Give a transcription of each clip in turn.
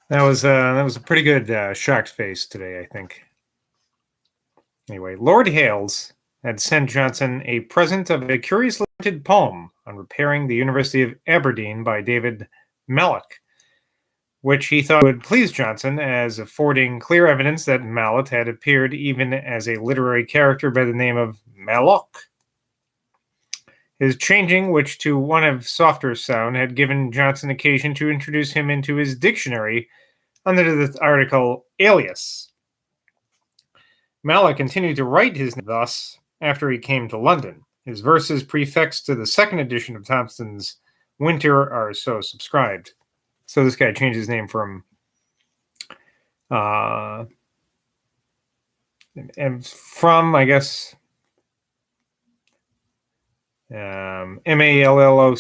That was a pretty good shocked face today, I think. Anyway, Lord Hales had sent Johnson a present of a curiously printed poem on repairing the University of Aberdeen by David Mallock, which he thought would please Johnson as affording clear evidence that Mallet had appeared even as a literary character by the name of Mallock. His changing, which to one of softer sound, had given Johnson occasion to introduce him into his dictionary under the article alias. Mallock continued to write his name thus after he came to London. His verses prefixed to the second edition of Thomson's Winter are so subscribed. So this guy changed his name from I guess, Malloch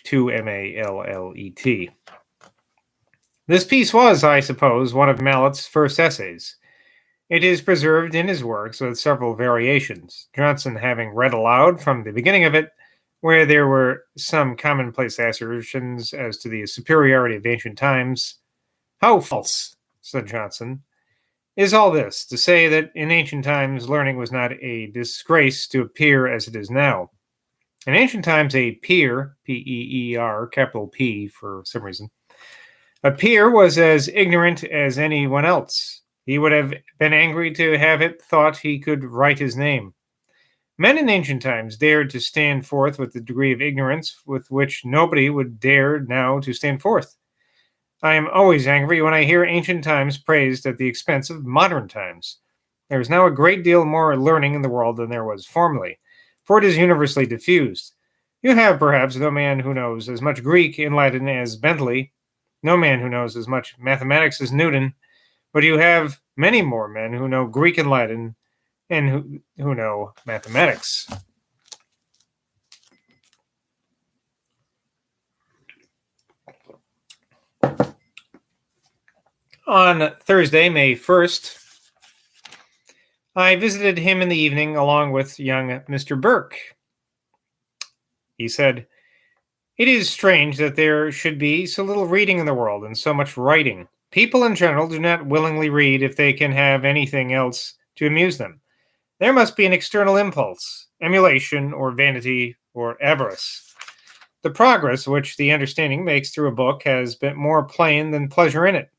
to Mallet. This piece was, I suppose, one of Mallet's first essays. It is preserved in his works with several variations, Johnson having read aloud from the beginning of it, where there were some commonplace assertions as to the superiority of ancient times. How false, said Johnson, is all this, to say that in ancient times learning was not a disgrace to appear as it is now. In ancient times a peer, P-E-E-R, capital P for some reason, a peer was as ignorant as anyone else. He would have been angry to have it thought he could write his name. Men in ancient times dared to stand forth with a degree of ignorance with which nobody would dare now to stand forth. I am always angry when I hear ancient times praised at the expense of modern times. There is now a great deal more learning in the world than there was formerly, for it is universally diffused. You have, perhaps, no man who knows as much Greek in Latin as Bentley, no man who knows as much mathematics as Newton, but you have many more men who know Greek and Latin and who know mathematics. On Thursday, May 1st, I visited him in the evening along with young Mr. Burke. He said, "It is strange that there should be so little reading in the world and so much writing. People in general do not willingly read if they can have anything else to amuse them. There must be an external impulse, emulation, or vanity, or avarice. The progress which the understanding makes through a book has been more pain than pleasure in it.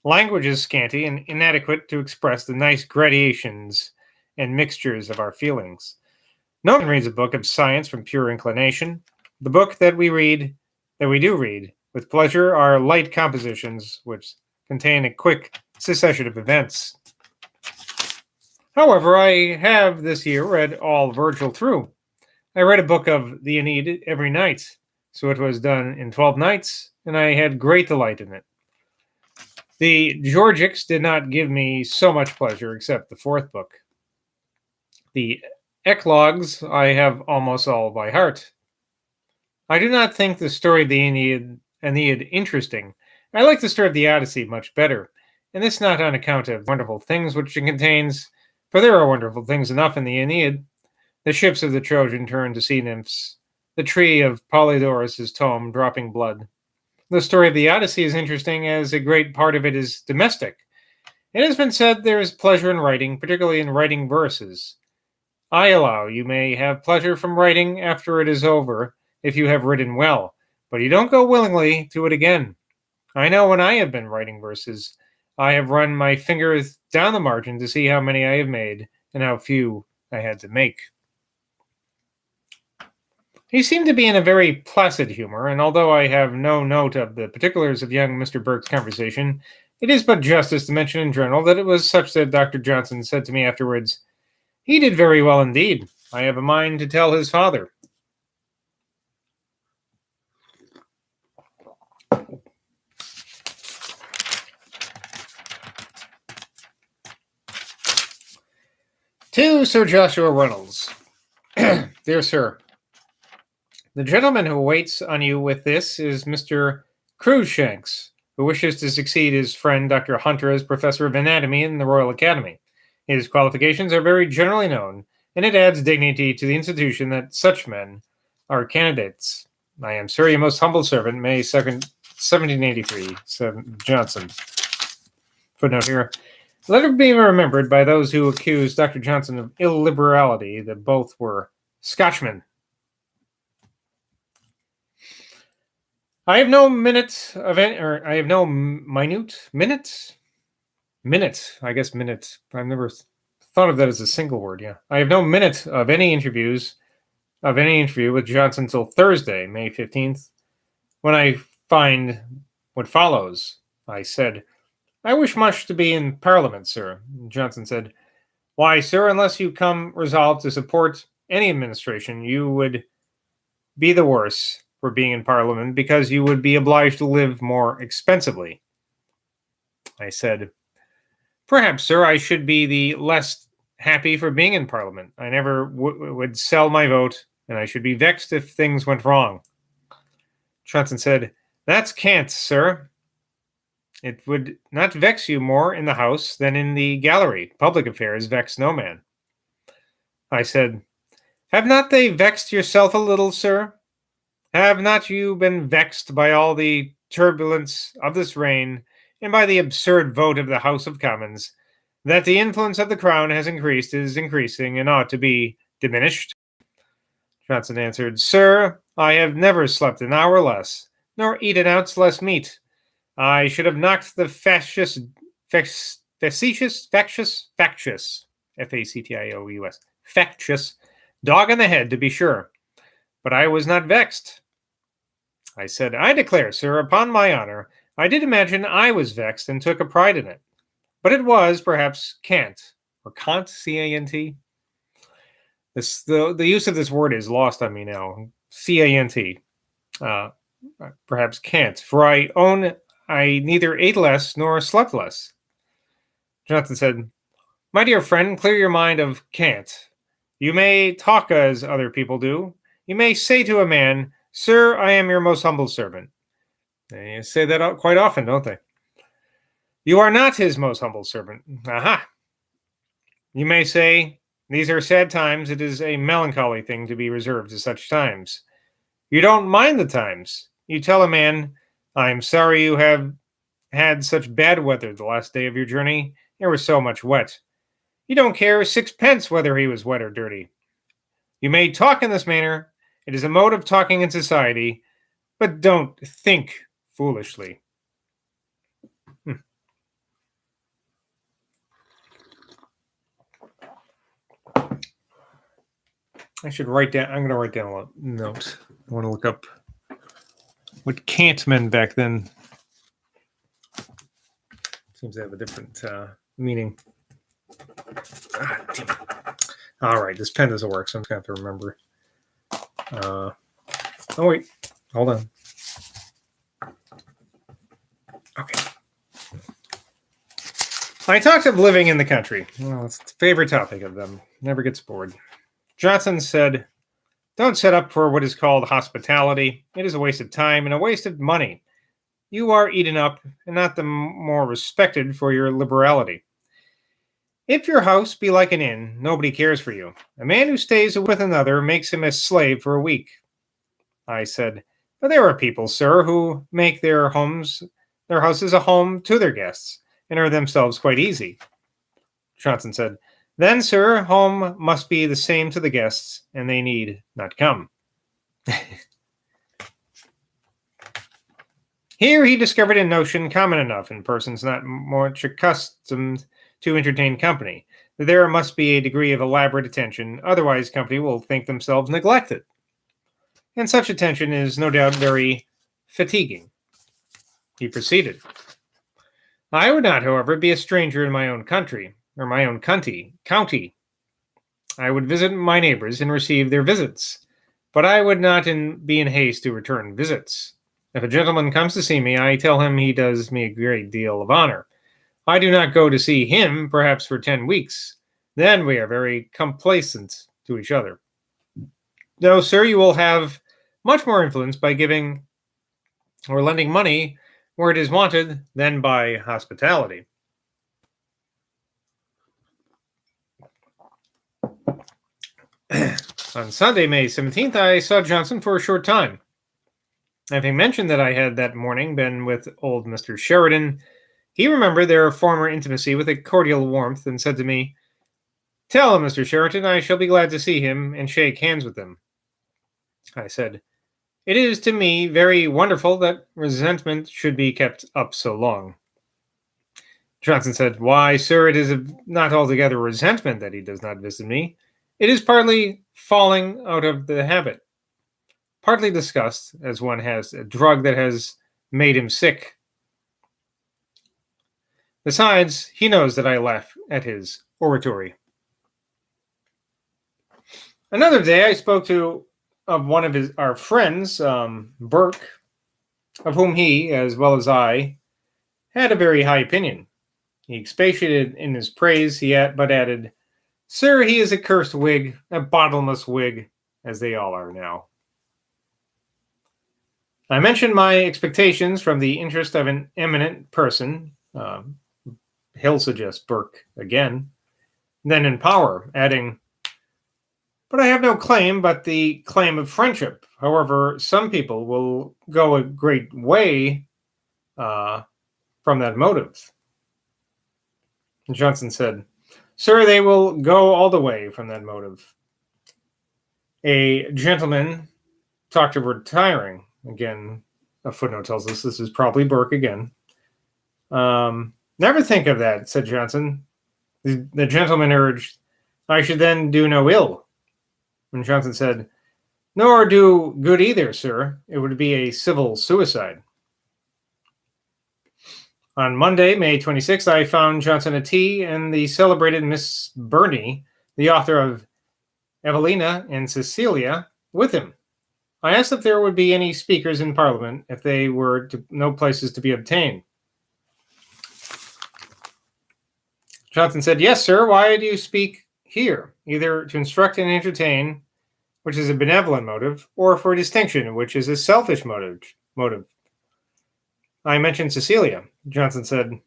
Language is scanty and inadequate to express the nice gradations and mixtures of our feelings. No one reads a book of science from pure inclination. The book that we do read with pleasure, are light compositions which contain a quick succession of events. However, I have this year read all Virgil through. I read a book of the Aeneid every night, so it was done in 12 nights, and I had great delight in it. The Georgics did not give me so much pleasure except the fourth book. The Eclogues I have almost all by heart. I do not think the story of the Aeneid interesting. I like the story of the Odyssey much better, and this not on account of wonderful things which it contains, for there are wonderful things enough in the Aeneid. The ships of the Trojan turn to sea nymphs, the tree of Polydorus' tome dropping blood. The story of the Odyssey is interesting as a great part of it is domestic. It has been said there is pleasure in writing, particularly in writing verses. I allow you may have pleasure from writing after it is over, if you have written well, but you don't go willingly to it again. I know when I have been writing verses, I have run my fingers down the margin to see how many I have made and how few I had to make." He seemed to be in a very placid humor, and although I have no note of the particulars of young Mr. Burke's conversation, it is but justice to mention in general that it was such that Dr. Johnson said to me afterwards, "He did very well indeed. I have a mind to tell his father." To Sir Joshua Reynolds. Dear Sir, the gentleman who waits on you with this is Mr. Cruz Shanks, who wishes to succeed his friend Dr. Hunter as professor of anatomy in the Royal Academy. His qualifications are very generally known, and it adds dignity to the institution that such men are candidates. I am, sir, your most humble servant, May 2nd, 1783, Johnson. Footnote here. Let it be remembered by those who accuse Dr. Johnson of illiberality that both were Scotchmen. I have no minute of any, or I have no minute minutes. I guess minute. I've never thought of that as a single word. Yeah, I have no minute of any interview with Johnson until Thursday, May 15th, when I find what follows. I said, I wish much to be in Parliament, sir. Johnson said, why, sir, unless you come resolved to support any administration, you would be the worse for being in Parliament because you would be obliged to live more expensively. I said, perhaps, sir, I should be the less happy for being in Parliament. I never would sell my vote, and I should be vexed if things went wrong. Johnson said, that's cant, sir. It would not vex you more in the House than in the gallery. Public affairs vex no man. I said, have not they vexed yourself a little, sir? Have not you been vexed by all the turbulence of this reign, and by the absurd vote of the House of Commons, that the influence of the Crown has increased, is increasing, and ought to be diminished? Johnson answered, sir, I have never slept an hour less, nor eaten an ounce less meat. I should have knocked the factious, factious, F-A-C-T-I-O-U-S, factious dog on the head, to be sure. But I was not vexed. I said, I declare, sir, upon my honor, I did imagine I was vexed and took a pride in it. But it was, perhaps, cant, or cant, C-A-N-T. The use of this word is lost on me now. C-A-N-T. Perhaps cant, for I own I neither ate less nor slept less. Johnson said, my dear friend, clear your mind of cant. You may talk as other people do. You may say to a man, sir, I am your most humble servant. They say that quite often, don't they? You are not his most humble servant. Aha! You may say, these are sad times. It is a melancholy thing to be reserved to such times. You don't mind the times. You tell a man, I am sorry you have had such bad weather the last day of your journey. There was so much wet. You don't care sixpence whether he was wet or dirty. You may talk in this manner. It is a mode of talking in society, but don't think foolishly. I should write down. I'm going to write down a note. I want to look up what cant meant back then. Seems to have a different meaning. Damn it. All right, this pen doesn't work, so I'm just going to have to remember. Oh, wait. Hold on. Okay. I talked of living in the country. Well, it's a favorite topic of them. Never gets bored. Johnson said, don't set up for what is called hospitality. It is a waste of time and a waste of money. You are eaten up and not the more respected for your liberality. If your house be like an inn, nobody cares for you. A man who stays with another makes him a slave for a week. I said, but there are people, sir, who make their houses a home to their guests and are themselves quite easy. Johnson said, then, sir, home must be the same to the guests, and they need not come. Here he discovered a notion common enough in persons not much accustomed to entertain company, that there must be a degree of elaborate attention, otherwise company will think themselves neglected. And such attention is no doubt very fatiguing. He proceeded. I would not, however, be a stranger in my own country, or my own county. I would visit my neighbors and receive their visits, but I would not be in haste to return visits. If a gentleman comes to see me, I tell him he does me a great deal of honor. I do not go to see him, perhaps for 10 weeks. Then we are very complacent to each other. No, sir, you will have much more influence by giving or lending money where it is wanted than by hospitality. On Sunday, May 17th, I saw Johnson for a short time. Having mentioned that I had that morning been with old Mr. Sheridan, he remembered their former intimacy with a cordial warmth and said to me, "Tell him, Mr. Sheridan, I shall be glad to see him and shake hands with him." I said, "It is to me very wonderful that resentment should be kept up so long." Johnson said, "Why, sir, it is not altogether resentment that he does not visit me. It is partly falling out of the habit, partly disgust, as one has a drug that has made him sick. Besides, he knows that I laugh at his oratory." Another day, I spoke of one of our friends, Burke, of whom he, as well as I, had a very high opinion. He expatiated in his praise, but added, "Sir, he is a cursed Whig, a bottomless Whig, as they all are now." I mentioned my expectations from the interest of an eminent person. He'll suggest Burke again. Then in power, adding, "But I have no claim but the claim of friendship. However, some people will go a great way from that motive." Johnson said, "Sir, they will go all the way from that motive. A gentleman talked of retiring." Again, a footnote tells us this is probably Burke again. "Never think of that," said Johnson. The gentleman urged, "I should then do no ill." And Johnson said, "Nor do good either, sir. It would be a civil suicide." On Monday, May 26th, I found Johnson at tea and the celebrated Miss Burney, the author of Evelina and Cecilia, with him. I asked if there would be any speakers in Parliament if they were no places to be obtained. Johnson said, "Yes, sir. Why do you speak here? Either to instruct and entertain, which is a benevolent motive, or for distinction, which is a selfish motive." I mentioned Cecilia. Johnson said,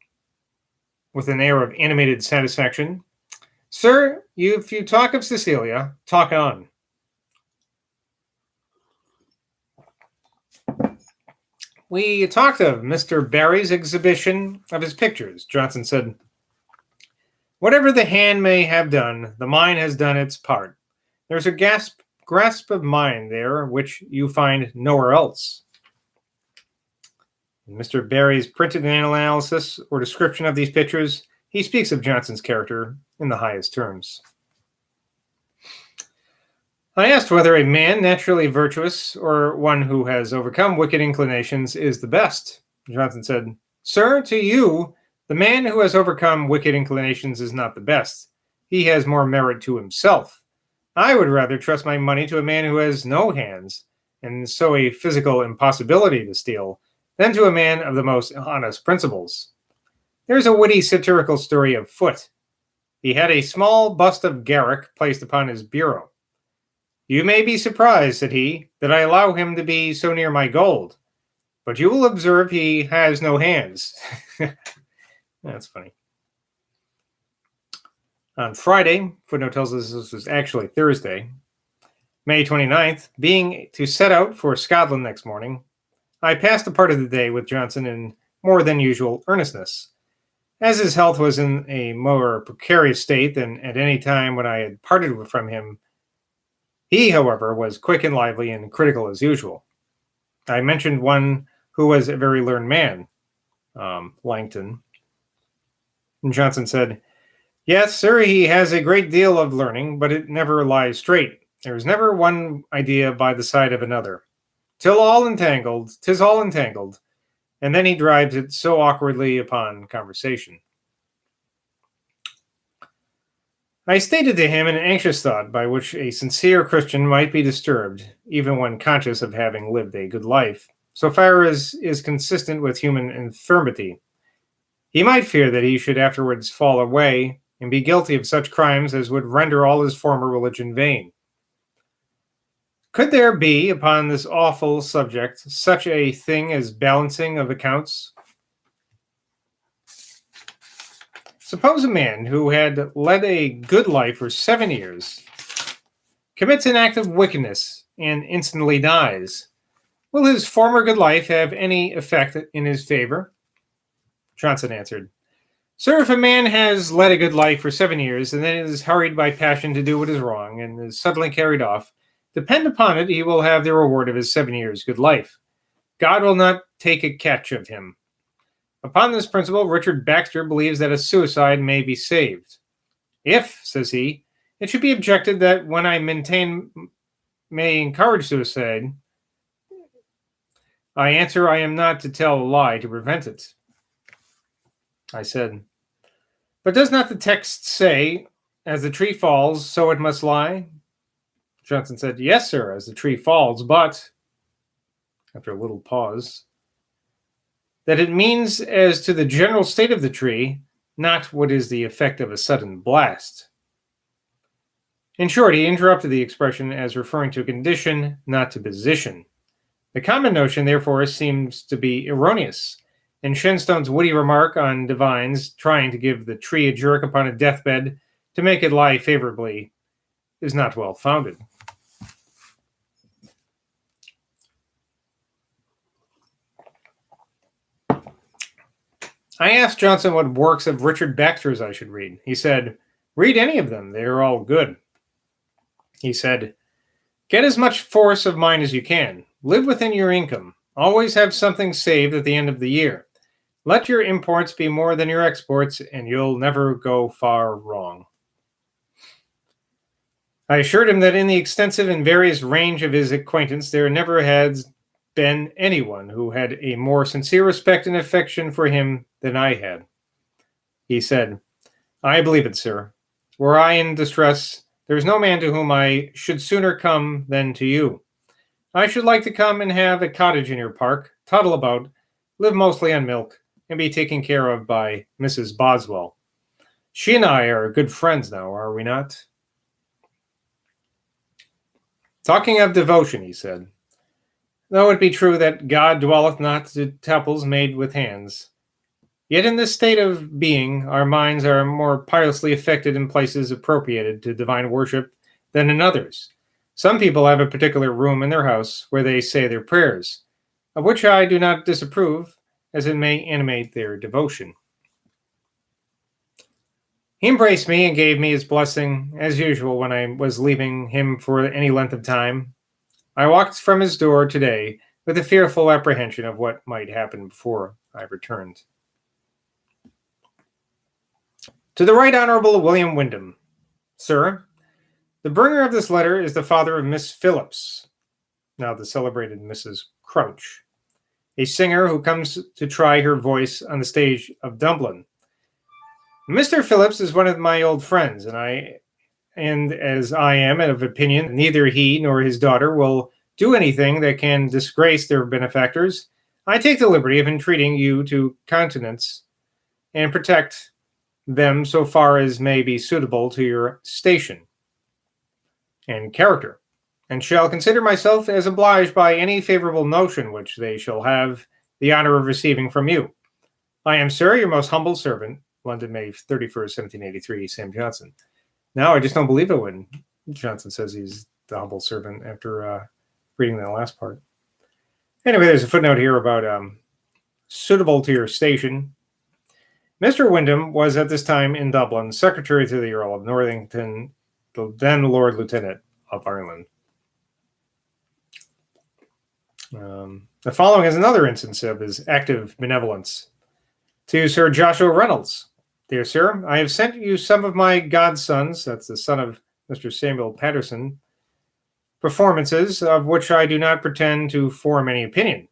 with an air of animated satisfaction, "Sir, if you talk of Cecilia, talk on." We talked of Mr. Barry's exhibition of his pictures. Johnson said, "Whatever the hand may have done, the mind has done its part. There's a grasp of mind there which you find nowhere else." In Mr. Barry's printed analysis or description of these pictures, he speaks of Johnson's character in the highest terms. I asked whether a man naturally virtuous or one who has overcome wicked inclinations is the best. Johnson said, "Sir, to you, the man who has overcome wicked inclinations is not the best. He has more merit to himself. I would rather trust my money to a man who has no hands, and so a physical impossibility to steal, than to a man of the most honest principles. There's a witty satirical story of Foote. He had a small bust of Garrick placed upon his bureau. 'You may be surprised,' said he, 'that I allow him to be so near my gold, but you will observe he has no hands.'" That's funny. On Friday, footnote tells us this was actually Thursday, May 29th, being to set out for Scotland next morning, I passed a part of the day with Johnson in more than usual earnestness. As his health was in a more precarious state than at any time when I had parted from him, he, however, was quick and lively and critical as usual. I mentioned one who was a very learned man, Langton. And Johnson said, "Yes, sir, he has a great deal of learning, but it never lies straight. There is never one idea by the side of another. 'Tis all entangled, and then he drives it so awkwardly upon conversation." I stated to him an anxious thought by which a sincere Christian might be disturbed, even when conscious of having lived a good life, so far as is consistent with human infirmity. He might fear that he should afterwards fall away and be guilty of such crimes as would render all his former religion vain. Could there be, upon this awful subject, such a thing as balancing of accounts? Suppose a man who had led a good life for 7 years commits an act of wickedness and instantly dies. Will his former good life have any effect in his favor? Johnson answered, Sir, if a man has led a good life for 7 years, and then is hurried by passion to do what is wrong, and is suddenly carried off, depend upon it, he will have the reward of his 7 years' good life. God will not take a catch of him. Upon this principle, Richard Baxter believes that a suicide may be saved. If, says he, it should be objected that when I may encourage suicide, I answer I am not to tell a lie to prevent it. I said, but does not the text say, as the tree falls, so it must lie? Johnson said, yes, sir, as the tree falls, but, after a little pause, that it means as to the general state of the tree, not what is the effect of a sudden blast. In short, he interrupted the expression as referring to condition, not to position. The common notion, therefore, seems to be erroneous, and Shenstone's witty remark on divines trying to give the tree a jerk upon a deathbed to make it lie favorably is not well founded. I asked Johnson what works of Richard Baxter's I should read. He said, read any of them. They are all good. He said, get as much force of mind as you can. Live within your income. Always have something saved at the end of the year. Let your imports be more than your exports, and you'll never go far wrong. I assured him that in the extensive and various range of his acquaintance, there never has been anyone who had a more sincere respect and affection for him than I had. He said, I believe it, sir. Were I in distress, there is no man to whom I should sooner come than to you. I should like to come and have a cottage in your park, toddle about, live mostly on milk, and be taken care of by Mrs. Boswell. She and I are good friends now, are we not? Talking of devotion, he said, though it be true that God dwelleth not to temples made with hands, yet in this state of being our minds are more piously affected in places appropriated to divine worship than in others. Some people have a particular room in their house where they say their prayers, of which I do not disapprove, as it may animate their devotion. He embraced me and gave me his blessing, as usual when I was leaving him for any length of time. I walked from his door today with a fearful apprehension of what might happen before I returned. To the Right Honorable William Wyndham. Sir, the bringer of this letter is the father of Miss Phillips, now the celebrated Mrs. Crouch, a singer who comes to try her voice on the stage of Dublin. Mr. Phillips is one of my old friends, and as I am of opinion neither he nor his daughter will do anything that can disgrace their benefactors, I take the liberty of entreating you to countenance and protect them so far as may be suitable to your station and character, and shall consider myself as obliged by any favorable notion which they shall have the honor of receiving from you. I am, sir, your most humble servant, London, May 31st, 1783, Sam Johnson. Now I just don't believe it when Johnson says he's the humble servant after reading that last part. Anyway, there's a footnote here about suitable to your station. Mr. Wyndham was at this time in Dublin, secretary to the Earl of Northington, the then Lord Lieutenant of Ireland. The following is another instance of his active benevolence. To Sir Joshua Reynolds. Dear sir, I have sent you some of my godsons, that's the son of Mr. Samuel Patterson, performances, of which I do not pretend to form any opinion.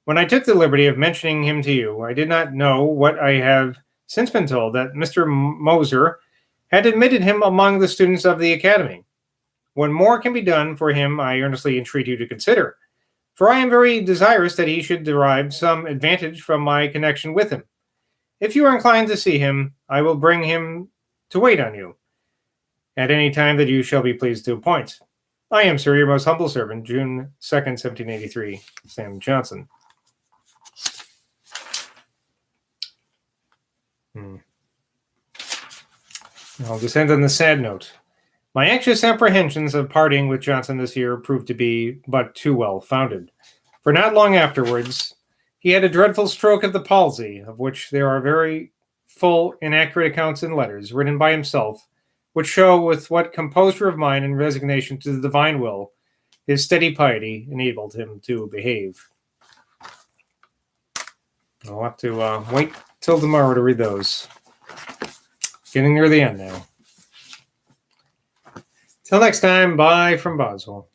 When I took the liberty of mentioning him to you, I did not know what I have since been told, that Mr. Moser had admitted him among the students of the academy. When more can be done for him, I earnestly entreat you to consider, for I am very desirous that he should derive some advantage from my connection with him. If you are inclined to see him, I will bring him to wait on you at any time that you shall be pleased to appoint. I am, sir, your most humble servant, June 2nd, 1783, Sam Johnson. I'll just end on the sad note. My anxious apprehensions of parting with Johnson this year proved to be but too well founded. For not long afterwards, he had a dreadful stroke of the palsy, of which there are very full, inaccurate accounts in letters written by himself, which show with what composure of mind and resignation to the divine will his steady piety enabled him to behave. I'll have to wait till tomorrow to read those. Getting near the end now. Till next time, bye from Boswell.